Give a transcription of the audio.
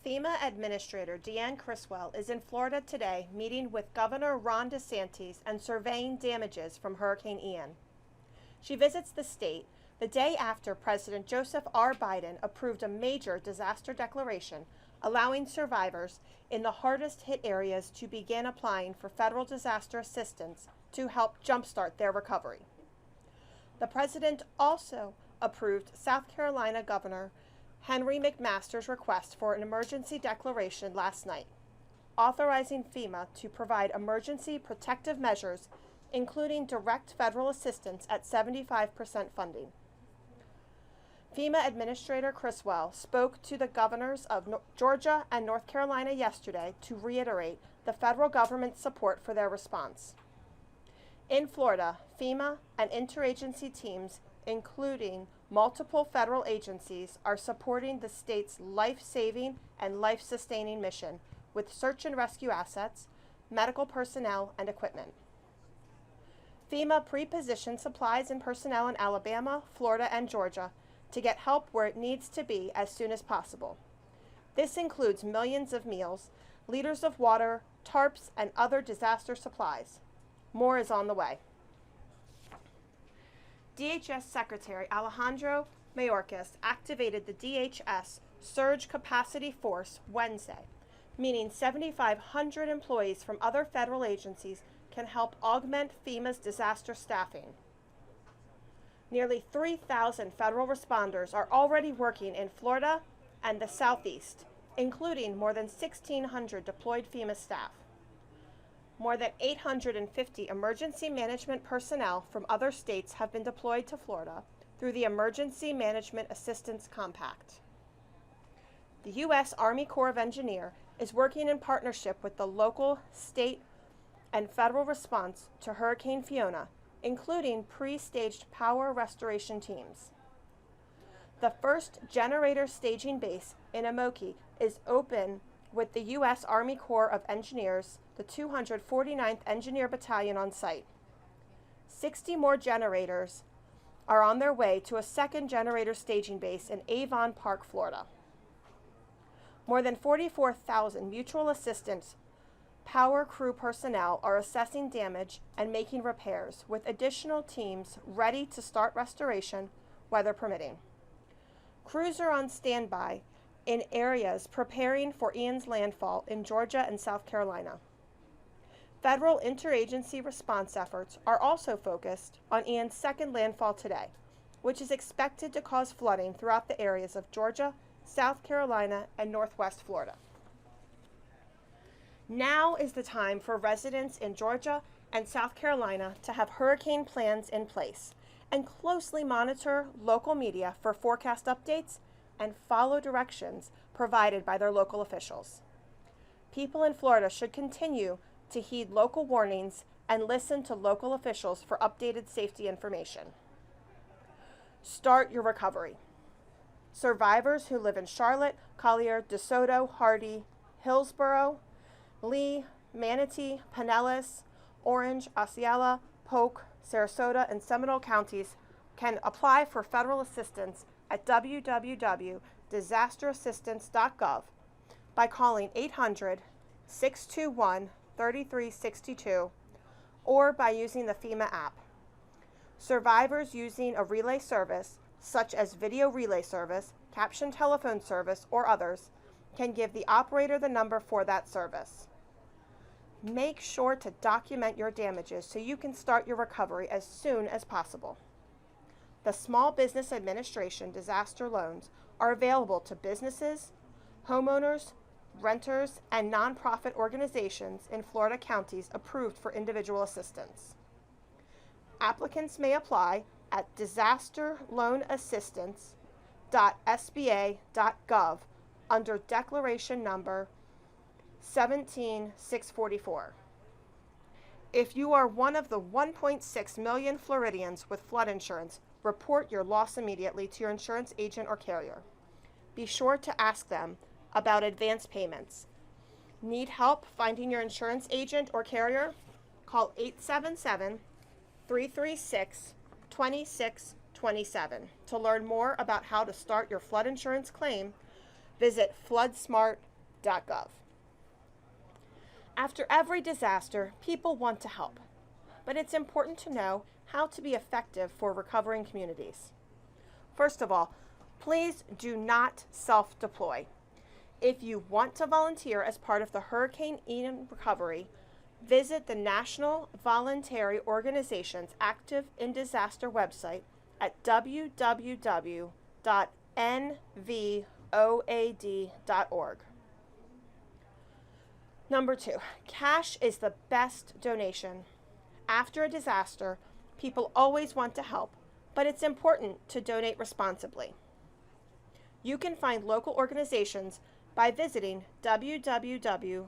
FEMA Administrator Deanne Criswell is in Florida today meeting with Governor Ron DeSantis and surveying damages from Hurricane Ian. She visits the state the day after President Joseph R. Biden approved a major disaster declaration allowing survivors in the hardest hit areas to begin applying for federal disaster assistance to help jumpstart their recovery. The president also approved South Carolina Governor Henry McMaster's request for an emergency declaration last night, authorizing FEMA to provide emergency protective measures, including direct federal assistance at 75% funding. FEMA Administrator Criswell spoke to the governors of Georgia and North Carolina yesterday to reiterate the federal government's support for their response. In Florida, FEMA and interagency teams, including multiple federal agencies, are supporting the state's life-saving and life-sustaining mission with search and rescue assets, medical personnel, and equipment. FEMA pre-positioned supplies and personnel in Alabama, Florida, and Georgia to get help where it needs to be as soon as possible. This includes millions of meals, liters of water, tarps, and other disaster supplies. More is on the way. DHS Secretary Alejandro Mayorkas activated the DHS Surge Capacity Force Wednesday, meaning 7,500 employees from other federal agencies can help augment FEMA's disaster staffing. Nearly 3,000 federal responders are already working in Florida and the Southeast, including more than 1,600 deployed FEMA staff. More than 850 emergency management personnel from other states have been deployed to Florida through the Emergency Management Assistance Compact. The U.S. Army Corps of Engineers is working in partnership with the local, state, and federal response to Hurricane Fiona, including pre-staged power restoration teams. The first generator staging base in Amoki is open with the U.S. Army Corps of Engineers, the 249th Engineer Battalion on site. 60 more generators are on their way to a second generator staging base in Avon Park, Florida. More than 44,000 mutual assistance power crew personnel are assessing damage and making repairs, with additional teams ready to start restoration, weather permitting. Crews are on standby in areas preparing for Ian's landfall in Georgia and South Carolina. Federal interagency response efforts are also focused on Ian's second landfall today, which is expected to cause flooding throughout the areas of Georgia, South Carolina, and Northwest Florida. Now is the time for residents in Georgia and South Carolina to have hurricane plans in place and closely monitor local media for forecast updates and follow directions provided by their local officials. People in Florida should continue to heed local warnings and listen to local officials for updated safety information. Start your recovery. Survivors who live in Charlotte, Collier, DeSoto, Hardy, Hillsborough, Lee, Manatee, Pinellas, Orange, Osceola, Polk, Sarasota, and Seminole counties can apply for federal assistance at www.disasterassistance.gov by calling 800-621-3362 or by using the FEMA app. Survivors using a relay service, such as video relay service, caption telephone service, or others, can give the operator the number for that service. Make sure to document your damages so you can start your recovery as soon as possible. The Small Business Administration disaster loans are available to businesses, homeowners, renters, and nonprofit organizations in Florida counties approved for individual assistance. Applicants may apply at disasterloanassistance.sba.gov under Declaration Number 17644. If you are one of the 1.6 million Floridians with flood insurance, report your loss immediately to your insurance agent or carrier. Be sure to ask them about advance payments. Need help finding your insurance agent or carrier? Call 877-336-2627. To learn more about how to start your flood insurance claim, visit floodsmart.gov. FEMA.gov. After every disaster, people want to help, but it's important to know how to be effective for recovering communities. First of all, please do not self-deploy. If you want to volunteer as part of the Hurricane Ian recovery, visit the National Voluntary Organizations Active in Disaster website at www.nvoad.org. Number 2, cash is the best donation. After a disaster, people always want to help, but it's important to donate responsibly. You can find local organizations by visiting www.nvoad.org.